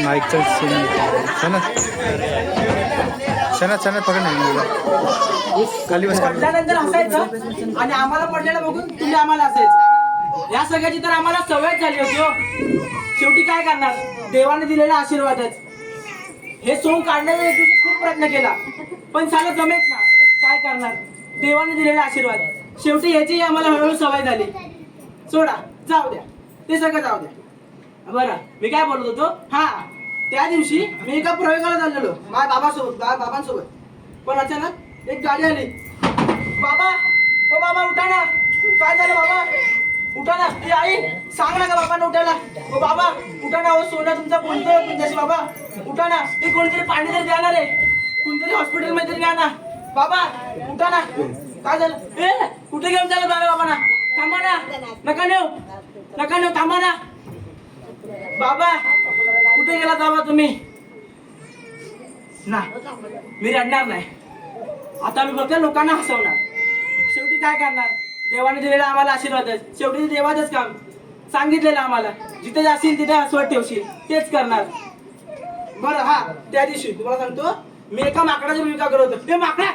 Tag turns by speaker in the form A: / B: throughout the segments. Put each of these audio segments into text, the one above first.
A: माईकचा सणत पकड नाही खाली बस.
B: पडल्यानंतर हसायचं आणि आम्हाला पडलेलं बघून तुम्ही आम्हाला हसायचं. या सगळ्याची तर आम्हाला सवय झाली होती हो. शेवटी काय करणार, देवाने दिलेला आशीर्वादच. हे सोंग काढण्याचा खूप प्रयत्न केला पण साला जमेत ना. काय करणार, देवाने दिलेला आशीर्वाद. शेवटी याची आम्हाला हळूहळू सवय झाली. सोडा, जाऊ द्या, ते सगळं जाऊ द्या. बरं, मी काय बोलत होतो, हा, त्या दिवशी मी एका प्रयोगाला चाललेलो माझ्या बाबांसोबत. पण अचानक एक गाडी आली. बाबा, ओ बाबा उठा ना. काय झालं बाबा, उठा ना. ए आई, सांग ना का बाबांना उठायला. ओ बाबा उठा ना. ओ सोना तुमचा बोलतोय तुमच्याशी. बाबा उठा ना. ते कोणतरी पाणी तरी द्याणार आहे. कोणतरी हॉस्पिटल मध्ये तरी घ्या ना. बाबा उठा ना. काय झालं, ए कुठे घेऊन चाललं बाबांना. थांबा ना, नका नेऊ, थांबा ना. बाबा कुठे गेला बाबा तुम्ही. ना, मी रडणार नाही. आता मी फक्त लोकांना हसवणार. शेवटी काय करणार, देवाने दिलेला आम्हाला आशीर्वादच. शेवटी देवाचंच काम. सांगितलेलं आम्हाला, जिथे जाशील तिथे हसवत ठेवशील, तेच करणार. बरं, हा, त्या दिवशी तुम्हाला सांगतो, मी एका माकडाची भूमिका करत होतो. हे माकडा,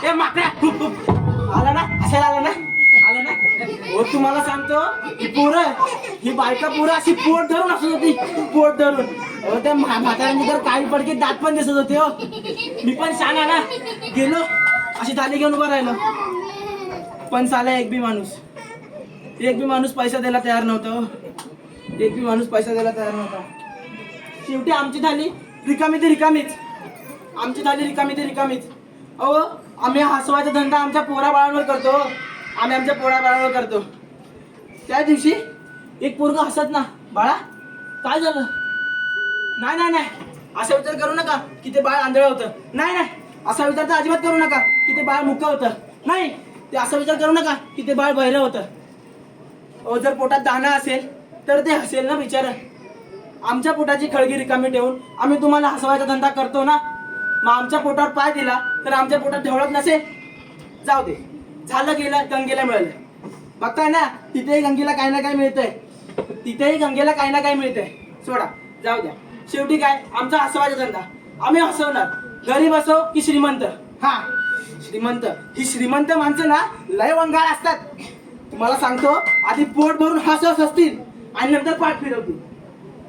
B: हे माकडा आला ना, असायला आला ना. हो, तुम्हाला सांगतो, ही बायका पोरं अशी पोट धरून असत होती. पोट धरून त्या म्हाताऱ्यांनी तर काही पडके दात पण दिसत होते हो. मी पण शाना ना, गेलो अशी थाली घेऊन उभं राहिलो. पण साला एक बी माणूस पैसा द्यायला तयार नव्हता हो. एक बी माणूस पैसा द्यायला तयार नव्हता. शेवटी आमची थाली रिकामी ते रिकामीच. अहो, आम्ही हसवायचा धंदा आमच्या पोराबाळांवर करतो. त्या दिवशी एक पोरगा हसत ना, बाळा काय झालं. नाही, असा विचार करू नका की ते बाळ आंधळं होतं. नाही, असा विचार तर अजिबात करू नका की ते बाळ मुक्का होतं. नाही, ते असा विचार करू नका की ते बाळ बहिरं होतं. अहो, जर पोटात दाणं असेल तर ते हसेल ना बिचारं. आमच्या पोटाची खळगी रिकामी ठेवून आम्ही तुम्हाला हसवायचा धंदा करतो ना. मग आमच्या पोटावर पाय दिला तर आमच्या पोटात ढवळत नसेल. जाऊ दे, झालं गेलं, गंगेला मिळालं. बघताय ना, तिथेही गंगेला काही ना काही मिळतंय. सोडा, जाऊ द्या. शेवटी काय, आमचा हसवायचा धंदा. आम्ही हसवणार, गरीब असो की श्रीमंत. हा, ही श्रीमंत माणसं ना लय वंगाळ असतात. तुम्हाला सांगतो, आधी पोट भरून हसतील आणि नंतर पाठ फिरवतील.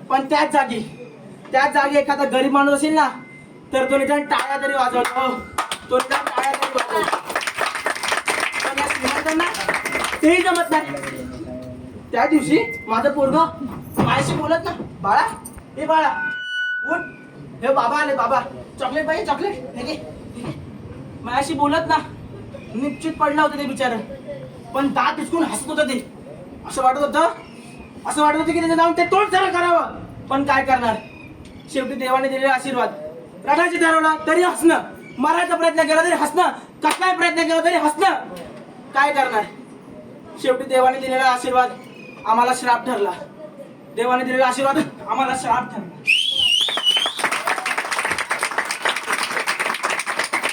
B: पण त्याच जागी एखादा गरीब माणूस असेल ना, तर तो निदान टाळ्या तरी वाजवतो. पण या श्रीमंतांना तेही जमत नाही. त्या दिवशी माझं पोरगं माझ्याशी बोलत ना, बाळा, हे बाळा उठ, हे बाबा आले, बाबा चॉकलेट पाहिजे, चॉकलेट हे घे. माझ्याशी बोलत ना, निश्चित पडलं होतं ते बिचारं. पण दात उचकून हसत होतं ते. असं वाटत होतं की त्याचं जाऊन ते तोंड सरळ करावं. पण काय करणार, शेवटी देवाने दिलेला आशीर्वाद. रडायचं ठरवलं तरी हसणं, मारायचा प्रयत्न केला तरी हसणं, कसलाही प्रयत्न केला तरी हसणं. काय करणार, शेवटी देवाने दिलेला आशीर्वाद आम्हाला श्राप ठरला.